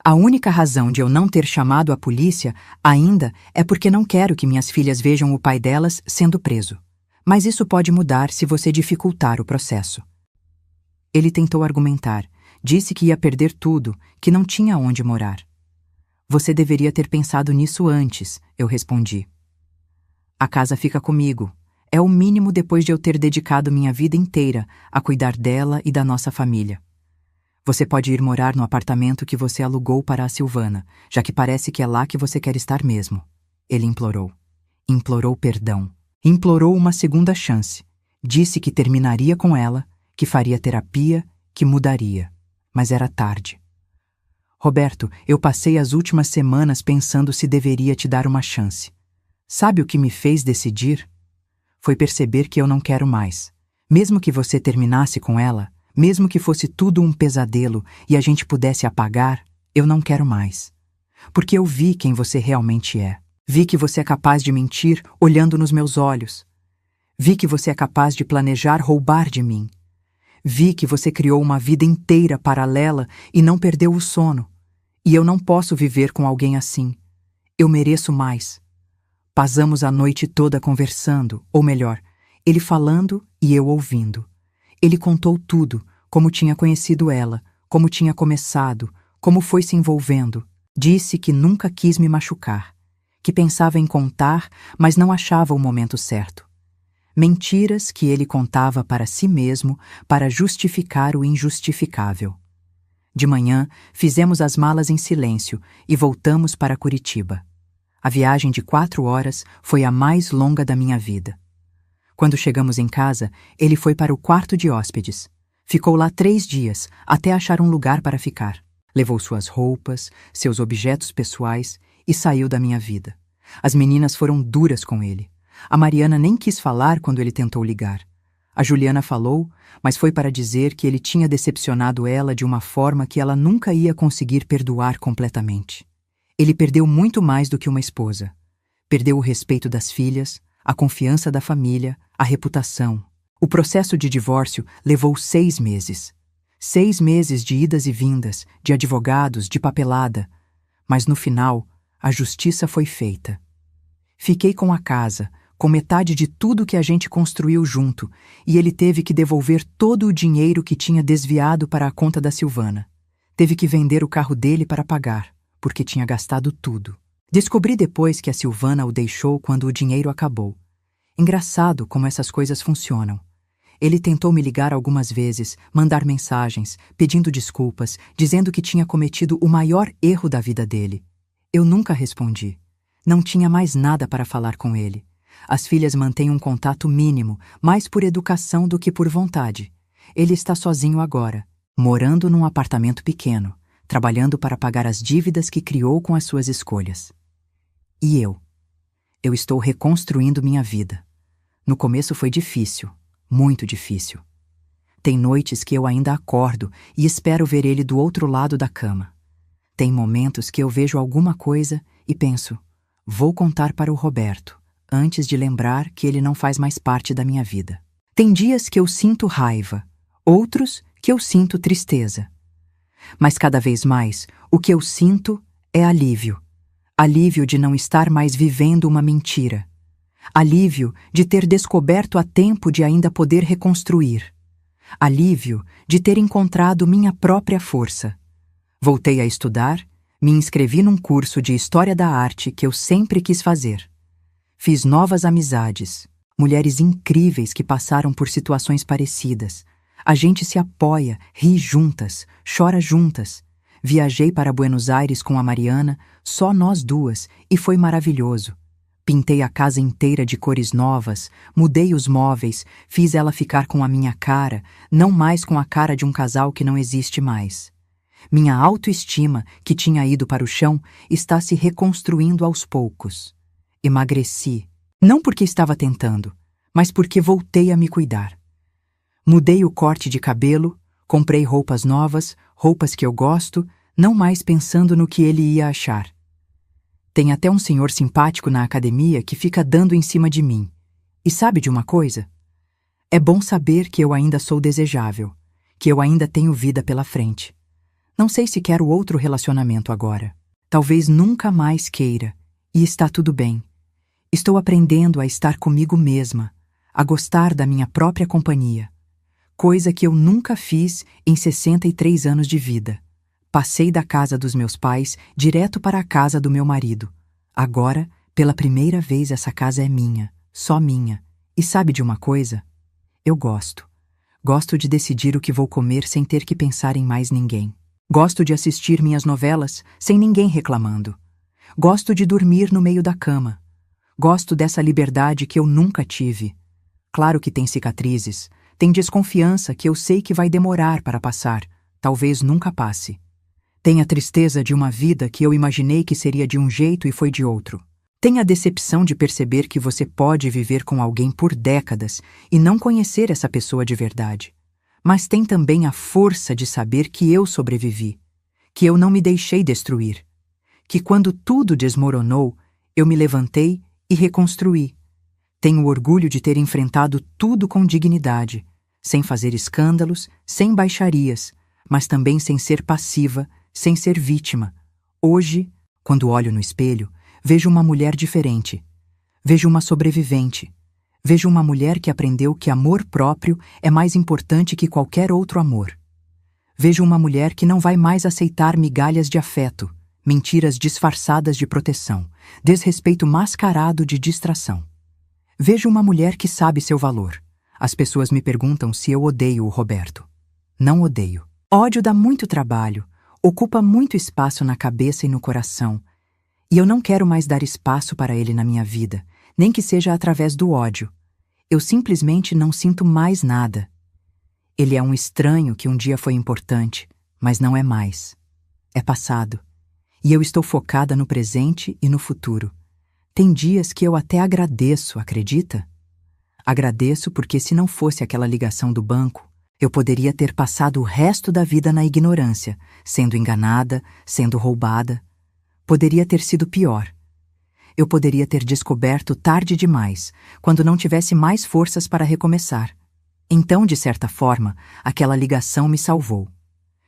A única razão de eu não ter chamado a polícia ainda é porque não quero que minhas filhas vejam o pai delas sendo preso. Mas isso pode mudar se você dificultar o processo. Ele tentou argumentar, disse que ia perder tudo, que não tinha onde morar. Você deveria ter pensado nisso antes, eu respondi. A casa fica comigo. É o mínimo depois de eu ter dedicado minha vida inteira a cuidar dela e da nossa família. Você pode ir morar no apartamento que você alugou para a Silvana, já que parece que é lá que você quer estar mesmo. Ele implorou. Implorou perdão. Implorou uma segunda chance. Disse que terminaria com ela, que faria terapia, que mudaria. Mas era tarde. Roberto, eu passei as últimas semanas pensando se deveria te dar uma chance. Sabe o que me fez decidir? Foi perceber que eu não quero mais. Mesmo que você terminasse com ela, mesmo que fosse tudo um pesadelo e a gente pudesse apagar, eu não quero mais. Porque eu vi quem você realmente é. Vi que você é capaz de mentir olhando nos meus olhos. Vi que você é capaz de planejar roubar de mim. Vi que você criou uma vida inteira paralela e não perdeu o sono. E eu não posso viver com alguém assim. Eu mereço mais. Passamos a noite toda conversando, ou melhor, ele falando e eu ouvindo. Ele contou tudo, como tinha conhecido ela, como tinha começado, como foi se envolvendo. Disse que nunca quis me machucar, que pensava em contar, mas não achava o momento certo. Mentiras que ele contava para si mesmo para justificar o injustificável. De manhã, fizemos as malas em silêncio e voltamos para Curitiba. A viagem de 4 horas foi a mais longa da minha vida. Quando chegamos em casa, ele foi para o quarto de hóspedes. Ficou lá 3 dias, até achar um lugar para ficar. Levou suas roupas, seus objetos pessoais e saiu da minha vida. As meninas foram duras com ele. A Mariana nem quis falar quando ele tentou ligar. A Juliana falou, mas foi para dizer que ele tinha decepcionado ela de uma forma que ela nunca ia conseguir perdoar completamente. Ele perdeu muito mais do que uma esposa. Perdeu o respeito das filhas, a confiança da família, a reputação. O processo de divórcio levou 6 meses. 6 meses de idas e vindas, de advogados, de papelada. Mas no final, a justiça foi feita. Fiquei com a casa, com metade de tudo que a gente construiu junto, e ele teve que devolver todo o dinheiro que tinha desviado para a conta da Silvana. Teve que vender o carro dele para pagar, porque tinha gastado tudo. Descobri depois que a Silvana o deixou quando o dinheiro acabou. Engraçado como essas coisas funcionam. Ele tentou me ligar algumas vezes, mandar mensagens, pedindo desculpas, dizendo que tinha cometido o maior erro da vida dele. Eu nunca respondi. Não tinha mais nada para falar com ele. As filhas mantêm um contato mínimo, mais por educação do que por vontade. Ele está sozinho agora, morando num apartamento pequeno, trabalhando para pagar as dívidas que criou com as suas escolhas. E eu? Eu estou reconstruindo minha vida. No começo foi difícil, muito difícil. Tem noites que eu ainda acordo e espero ver ele do outro lado da cama. Tem momentos que eu vejo alguma coisa e penso, vou contar para o Roberto, antes de lembrar que ele não faz mais parte da minha vida. Tem dias que eu sinto raiva, outros que eu sinto tristeza. Mas cada vez mais, o que eu sinto é alívio. Alívio de não estar mais vivendo uma mentira. Alívio de ter descoberto a tempo de ainda poder reconstruir. Alívio de ter encontrado minha própria força. Voltei a estudar, me inscrevi num curso de História da Arte que eu sempre quis fazer. Fiz novas amizades, mulheres incríveis que passaram por situações parecidas. A gente se apoia, ri juntas, chora juntas. Viajei para Buenos Aires com a Mariana, só nós duas, e foi maravilhoso. Pintei a casa inteira de cores novas, mudei os móveis, fiz ela ficar com a minha cara, não mais com a cara de um casal que não existe mais. Minha autoestima, que tinha ido para o chão, está se reconstruindo aos poucos. Emagreci, não porque estava tentando, mas porque voltei a me cuidar. Mudei o corte de cabelo, comprei roupas novas, roupas que eu gosto, não mais pensando no que ele ia achar. Tem até um senhor simpático na academia que fica dando em cima de mim. E sabe de uma coisa? É bom saber que eu ainda sou desejável, que eu ainda tenho vida pela frente. Não sei se quero outro relacionamento agora. Talvez nunca mais queira, e está tudo bem. Estou aprendendo a estar comigo mesma, a gostar da minha própria companhia. Coisa que eu nunca fiz em 63 anos de vida. Passei da casa dos meus pais direto para a casa do meu marido. Agora, pela primeira vez, essa casa é minha, só minha. E sabe de uma coisa? Eu gosto. Gosto de decidir o que vou comer sem ter que pensar em mais ninguém. Gosto de assistir minhas novelas sem ninguém reclamando. Gosto de dormir no meio da cama. Gosto dessa liberdade que eu nunca tive. Claro que tem cicatrizes, tem desconfiança que eu sei que vai demorar para passar, talvez nunca passe. Tem a tristeza de uma vida que eu imaginei que seria de um jeito e foi de outro. Tem a decepção de perceber que você pode viver com alguém por décadas e não conhecer essa pessoa de verdade. Mas tem também a força de saber que eu sobrevivi, que eu não me deixei destruir, que quando tudo desmoronou, eu me levantei e reconstruí. Tenho orgulho de ter enfrentado tudo com dignidade, sem fazer escândalos, sem baixarias, mas também sem ser passiva, sem ser vítima. Hoje, quando olho no espelho, vejo uma mulher diferente. Vejo uma sobrevivente. Vejo uma mulher que aprendeu que amor próprio é mais importante que qualquer outro amor. Vejo uma mulher que não vai mais aceitar migalhas de afeto, mentiras disfarçadas de proteção, desrespeito mascarado de distração. Vejo uma mulher que sabe seu valor. As pessoas me perguntam se eu odeio o Roberto. Não odeio. Ódio dá muito trabalho, ocupa muito espaço na cabeça e no coração. E eu não quero mais dar espaço para ele na minha vida, nem que seja através do ódio. Eu simplesmente não sinto mais nada. Ele é um estranho que um dia foi importante, mas não é mais. É passado. E eu estou focada no presente e no futuro. Tem dias que eu até agradeço, acredita? Agradeço porque se não fosse aquela ligação do banco, eu poderia ter passado o resto da vida na ignorância, sendo enganada, sendo roubada. Poderia ter sido pior. Eu poderia ter descoberto tarde demais, quando não tivesse mais forças para recomeçar. Então, de certa forma, aquela ligação me salvou.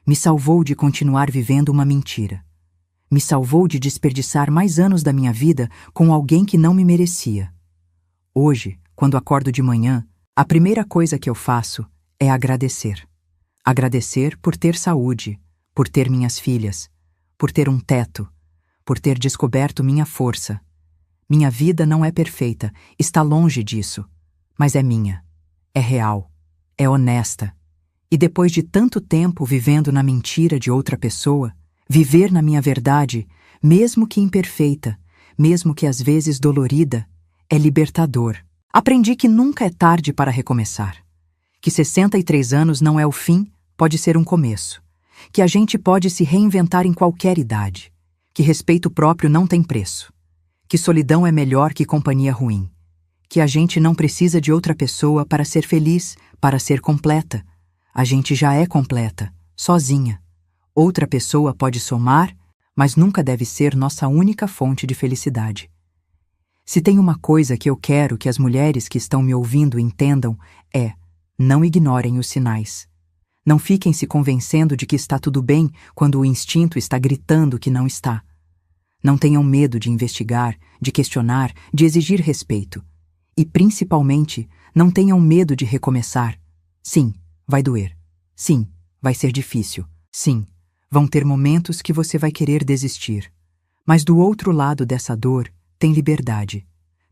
Me salvou de continuar vivendo uma mentira. Me salvou de desperdiçar mais anos da minha vida com alguém que não me merecia. Hoje, quando acordo de manhã, a primeira coisa que eu faço é agradecer. Agradecer por ter saúde, por ter minhas filhas, por ter um teto, por ter descoberto minha força. Minha vida não é perfeita, está longe disso, mas é minha, é real, é honesta. E depois de tanto tempo vivendo na mentira de outra pessoa, viver na minha verdade, mesmo que imperfeita, mesmo que às vezes dolorida, é libertador. Aprendi que nunca é tarde para recomeçar. Que 63 anos não é o fim, pode ser um começo. Que a gente pode se reinventar em qualquer idade. Que respeito próprio não tem preço. Que solidão é melhor que companhia ruim. Que a gente não precisa de outra pessoa para ser feliz, para ser completa. A gente já é completa, sozinha. Outra pessoa pode somar, mas nunca deve ser nossa única fonte de felicidade. Se tem uma coisa que eu quero que as mulheres que estão me ouvindo entendam é: não ignorem os sinais. Não fiquem se convencendo de que está tudo bem quando o instinto está gritando que não está. Não tenham medo de investigar, de questionar, de exigir respeito. E, principalmente, não tenham medo de recomeçar. Sim, vai doer. Sim, vai ser difícil. Sim, vão ter momentos que você vai querer desistir. Mas do outro lado dessa dor, tem liberdade,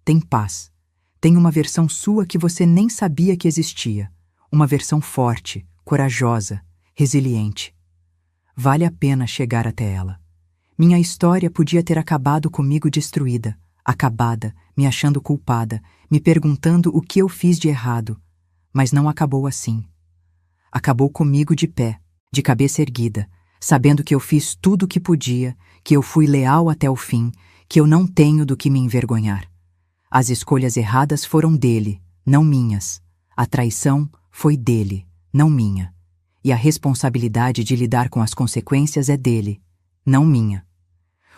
tem paz, tem uma versão sua que você nem sabia que existia. Uma versão forte, corajosa, resiliente. Vale a pena chegar até ela. Minha história podia ter acabado comigo destruída, acabada, me achando culpada, me perguntando o que eu fiz de errado. Mas não acabou assim. Acabou comigo de pé, de cabeça erguida, sabendo que eu fiz tudo o que podia, que eu fui leal até o fim, que eu não tenho do que me envergonhar. As escolhas erradas foram dele, não minhas. A traição foi dele, não minha. E a responsabilidade de lidar com as consequências é dele, não minha.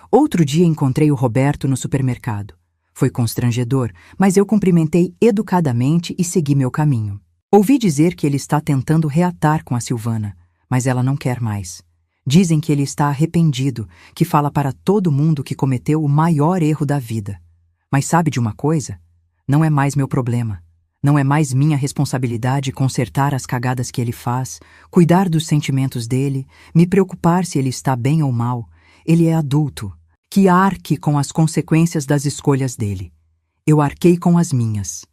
Outro dia encontrei o Roberto no supermercado. Foi constrangedor, mas eu cumprimentei educadamente e segui meu caminho. Ouvi dizer que ele está tentando reatar com a Silvana, mas ela não quer mais. Dizem que ele está arrependido, que fala para todo mundo que cometeu o maior erro da vida. Mas sabe de uma coisa? Não é mais meu problema. Não é mais minha responsabilidade consertar as cagadas que ele faz, cuidar dos sentimentos dele, me preocupar se ele está bem ou mal. Ele é adulto. Que arque com as consequências das escolhas dele. Eu arquei com as minhas.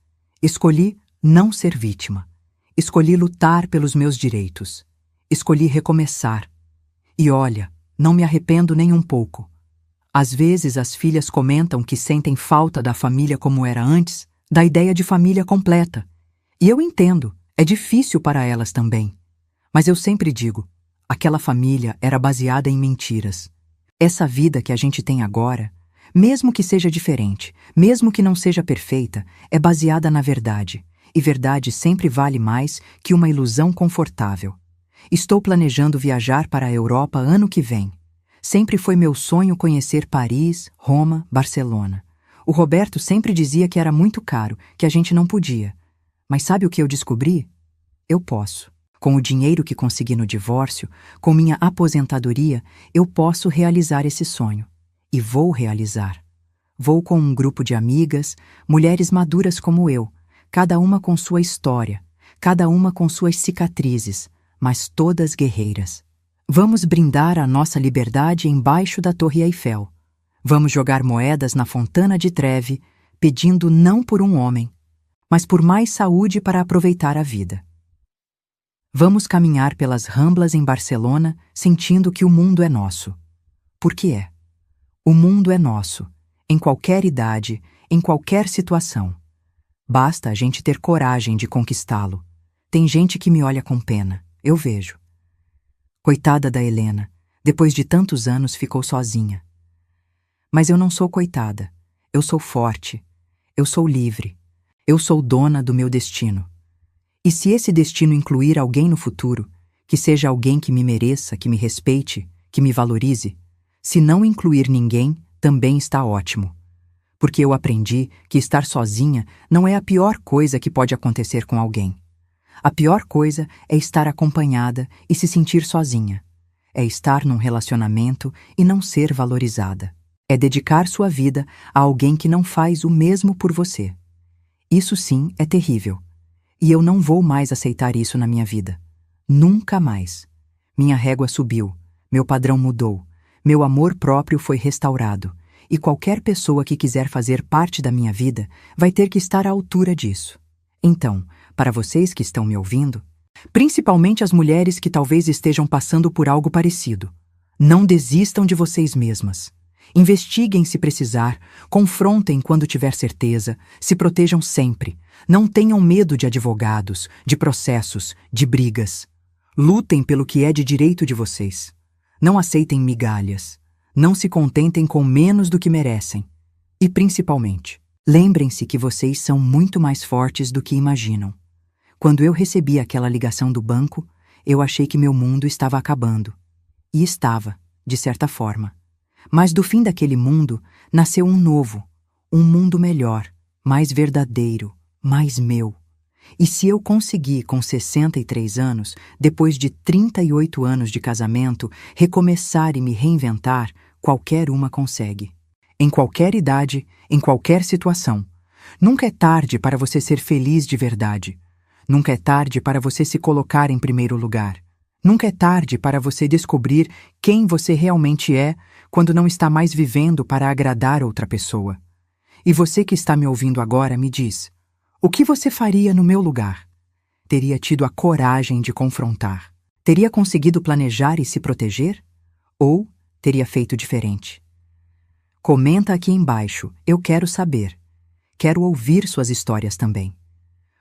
Escolhi não ser vítima. Escolhi lutar pelos meus direitos. Escolhi recomeçar. E olha, não me arrependo nem um pouco. Às vezes as filhas comentam que sentem falta da família como era antes, da ideia de família completa. E eu entendo, é difícil para elas também. Mas eu sempre digo, aquela família era baseada em mentiras. Essa vida que a gente tem agora, mesmo que seja diferente, mesmo que não seja perfeita, é baseada na verdade. E verdade sempre vale mais que uma ilusão confortável. Estou planejando viajar para a Europa ano que vem. Sempre foi meu sonho conhecer Paris, Roma, Barcelona. O Roberto sempre dizia que era muito caro, que a gente não podia. Mas sabe o que eu descobri? Eu posso. Com o dinheiro que consegui no divórcio, com minha aposentadoria, eu posso realizar esse sonho. E vou realizar. Vou com um grupo de amigas, mulheres maduras como eu, cada uma com sua história, cada uma com suas cicatrizes, mas todas guerreiras. Vamos brindar a nossa liberdade embaixo da Torre Eiffel. Vamos jogar moedas na Fontana de Trevi, pedindo não por um homem, mas por mais saúde para aproveitar a vida. Vamos caminhar pelas Ramblas em Barcelona, sentindo que o mundo é nosso. Porque é. O mundo é nosso, em qualquer idade, em qualquer situação. Basta a gente ter coragem de conquistá-lo. Tem gente que me olha com pena, eu vejo. Coitada da Helena, depois de tantos anos ficou sozinha. Mas eu não sou coitada, eu sou forte, eu sou livre, eu sou dona do meu destino. E se esse destino incluir alguém no futuro, que seja alguém que me mereça, que me respeite, que me valorize, se não incluir ninguém, também está ótimo. Porque eu aprendi que estar sozinha não é a pior coisa que pode acontecer com alguém. A pior coisa é estar acompanhada e se sentir sozinha. É estar num relacionamento e não ser valorizada. É dedicar sua vida a alguém que não faz o mesmo por você. Isso sim é terrível. E eu não vou mais aceitar isso na minha vida. Nunca mais. Minha régua subiu, meu padrão mudou, meu amor próprio foi restaurado. E qualquer pessoa que quiser fazer parte da minha vida vai ter que estar à altura disso. Então, para vocês que estão me ouvindo, principalmente as mulheres que talvez estejam passando por algo parecido, não desistam de vocês mesmas. Investiguem se precisar, confrontem quando tiver certeza, se protejam sempre. Não tenham medo de advogados, de processos, de brigas. Lutem pelo que é de direito de vocês. Não aceitem migalhas. Não se contentem com menos do que merecem. E, principalmente, lembrem-se que vocês são muito mais fortes do que imaginam. Quando eu recebi aquela ligação do banco, eu achei que meu mundo estava acabando. E estava, de certa forma. Mas do fim daquele mundo, nasceu um novo, um mundo melhor, mais verdadeiro, mais meu. E se eu conseguir, com 63 anos, depois de 38 anos de casamento, recomeçar e me reinventar, qualquer uma consegue. Em qualquer idade, em qualquer situação. Nunca é tarde para você ser feliz de verdade. Nunca é tarde para você se colocar em primeiro lugar. Nunca é tarde para você descobrir quem você realmente é quando não está mais vivendo para agradar outra pessoa. E você que está me ouvindo agora me diz: o que você faria no meu lugar? Teria tido a coragem de confrontar? Teria conseguido planejar e se proteger? Ou teria feito diferente? Comenta aqui embaixo, eu quero saber. Quero ouvir suas histórias também.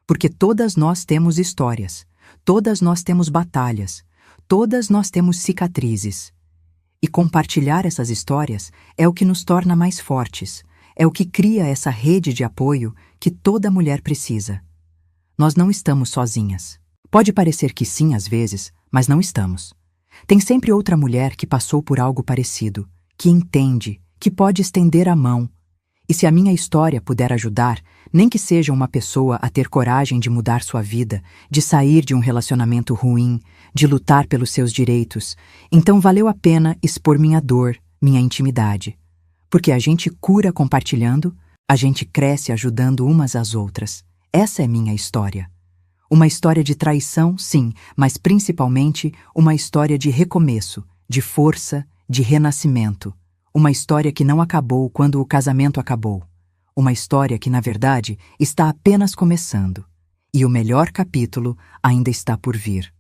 Porque todas nós temos histórias, todas nós temos batalhas, todas nós temos cicatrizes. E compartilhar essas histórias é o que nos torna mais fortes, é o que cria essa rede de apoio que toda mulher precisa. Nós não estamos sozinhas. Pode parecer que sim às vezes, mas não estamos. Tem sempre outra mulher que passou por algo parecido, que entende, que pode estender a mão. E se a minha história puder ajudar, nem que seja uma pessoa a ter coragem de mudar sua vida, de sair de um relacionamento ruim, de lutar pelos seus direitos, então valeu a pena expor minha dor, minha intimidade. Porque a gente cura compartilhando, a gente cresce ajudando umas às outras. Essa é minha história. Uma história de traição, sim, mas principalmente uma história de recomeço, de força, de renascimento. Uma história que não acabou quando o casamento acabou. Uma história que, na verdade, está apenas começando. E o melhor capítulo ainda está por vir.